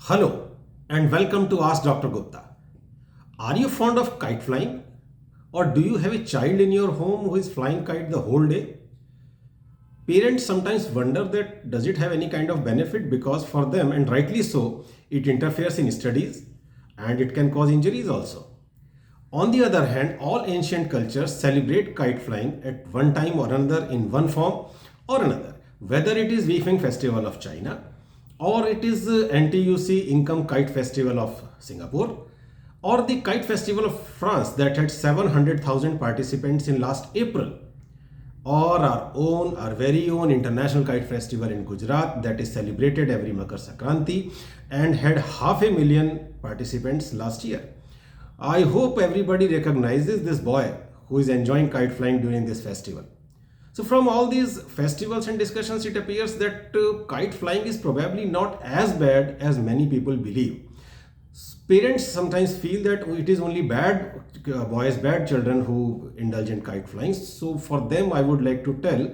Hello and welcome to Ask Dr. Gupta. Are you fond of kite flying? Or do you have a child in your home who is flying kite the whole day? Parents sometimes wonder that does it have any kind of benefit because for them, and rightly so, it interferes in studies and it can cause injuries also. On the other hand, all ancient cultures celebrate kite flying at one time or another in one form or another, whether it is Weifeng Festival of China or it is NTUC Income Kite Festival of Singapore or the Kite Festival of France that had 700,000 participants in last April, or our very own International Kite Festival in Gujarat that is celebrated every Makar Sankranti and had 500,000 participants last year. I hope everybody recognizes this boy who is enjoying kite flying during this festival. So from all these festivals and discussions, it appears that kite flying is probably not as bad as many people believe. Parents sometimes feel that it is only bad boys, bad children who indulge in kite flying. So for them, I would like to tell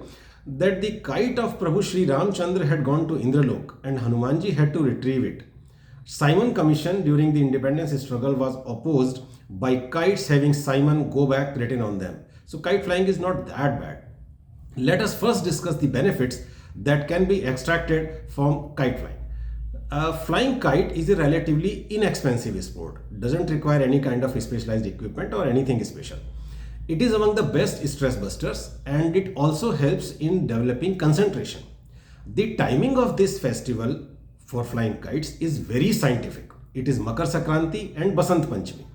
that the kite of Prabhu Sri Ramchandra had gone to Indralok and Hanumanji had to retrieve it. Simon Commission during the independence struggle was opposed by kites having Simon go back written on them. So kite flying is not that bad. Let us first discuss the benefits that can be extracted from kite flying. Flying kite is a relatively inexpensive sport, doesn't require any kind of specialized equipment or anything special. It is among the best stress busters and it also helps in developing concentration. The timing of this festival for flying kites is very scientific. It is Makar Sankranti and Basant Panchami.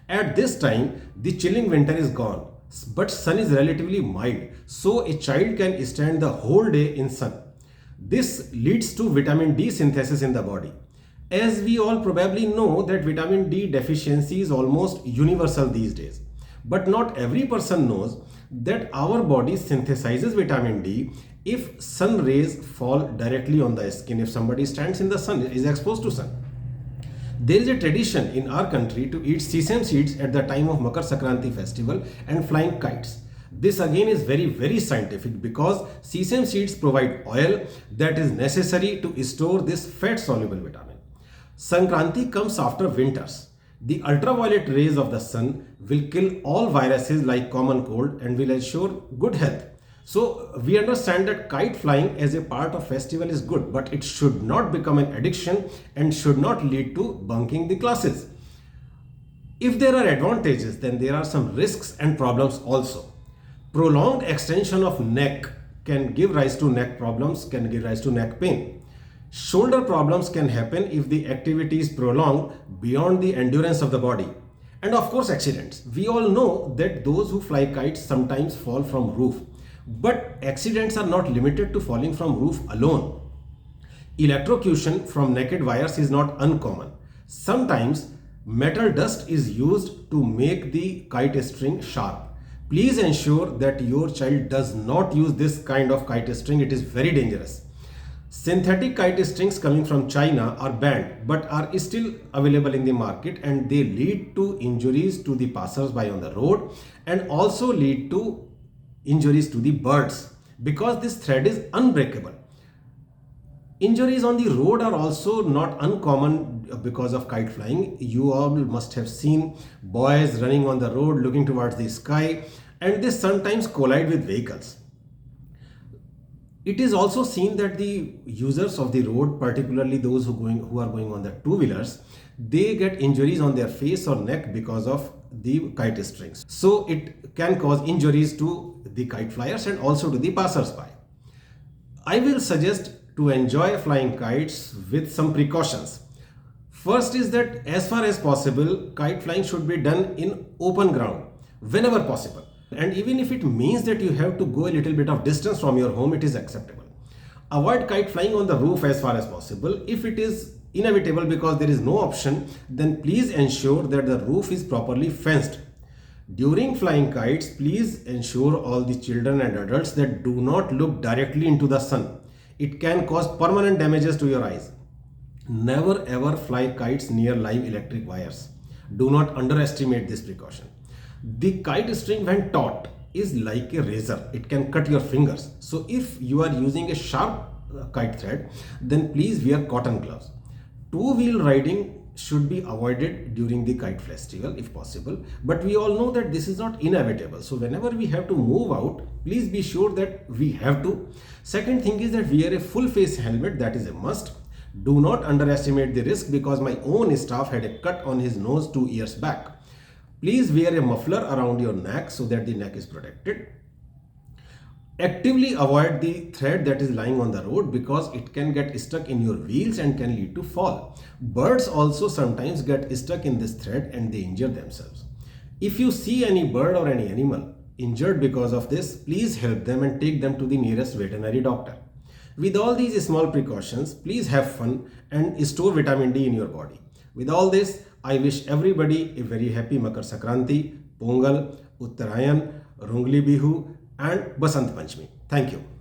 At this time, the chilling winter is gone, but sun is relatively mild, so a child can stand the whole day in sun. This leads to vitamin D synthesis in the body. As we all probably know that vitamin D deficiency is almost universal these days. But not every person knows that our body synthesizes vitamin D if sun rays fall directly on the skin. If somebody stands in the sun, is exposed to sun. There is a tradition in our country to eat sesame seeds at the time of Makar Sankranti festival and flying kites. This again is very scientific because sesame seeds provide oil that is necessary to store this fat soluble vitamin. Sankranti comes after winters. The ultraviolet rays of the sun will kill all viruses like common cold and will ensure good health. So we understand that kite flying as a part of festival is good, but it should not become an addiction and should not lead to bunking the classes. If there are advantages, then there are some risks and problems also. Prolonged extension of neck can give rise to neck problems, can give rise to neck pain. Shoulder problems can happen if the activity is prolonged beyond the endurance of the body. And of course, accidents. We all know that those who fly kites sometimes fall from roof. But accidents are not limited to falling from roof alone. Electrocution from naked wires is not uncommon. Sometimes metal dust is used to make the kite string sharp. Please ensure that your child does not use this kind of kite string. It is very dangerous. Synthetic kite strings coming from China are banned but are still available in the market and they lead to injuries to the passers-by on the road and also lead to injuries to the birds because this thread is unbreakable. Injuries on the road are also not uncommon because of kite flying. You all must have seen boys running on the road looking towards the sky and they sometimes collide with vehicles. It is also seen that the users of the road, particularly those who are going on the two-wheelers, they get injuries on their face or neck because of the kite strings. So it can cause injuries to the kite flyers and also to the passers-by. I will suggest to enjoy flying kites with some precautions. First is that as far as possible, kite flying should be done in open ground whenever possible. And even if it means that you have to go a little bit of distance from your home, it is acceptable. Avoid kite flying on the roof as far as possible. If it is inevitable because there is no option, then please ensure that the roof is properly fenced. During flying kites, please ensure all the children and adults that do not look directly into the sun. It can cause permanent damages to your eyes. Never ever fly kites near live electric wires. Do not underestimate this precaution. The kite string when taut is like a razor. It can cut your fingers. So if you are using a sharp kite thread, then please wear cotton gloves. Two-wheel riding should be avoided during the kite festival if possible, but we all know that this is not inevitable. So whenever we have to move out, please be sure that we have to. Second thing is that wear a full face helmet, that is a must. Do not underestimate the risk, because my own staff had a cut on his nose 2 years back. Please wear a muffler around your neck so that the neck is protected. Actively avoid the thread that is lying on the road, because it can get stuck in your wheels and can lead to fall. Birds also sometimes get stuck in this thread and they injure themselves. If you see any bird or any animal injured because of this, please help them and take them to the nearest veterinary doctor. With all these small precautions, please have fun and store vitamin D in your body. With all this, I wish everybody a very happy Makar Sankranti, Pongal, Uttarayan, Rungli Bihu and Basant Panchami. Thank you.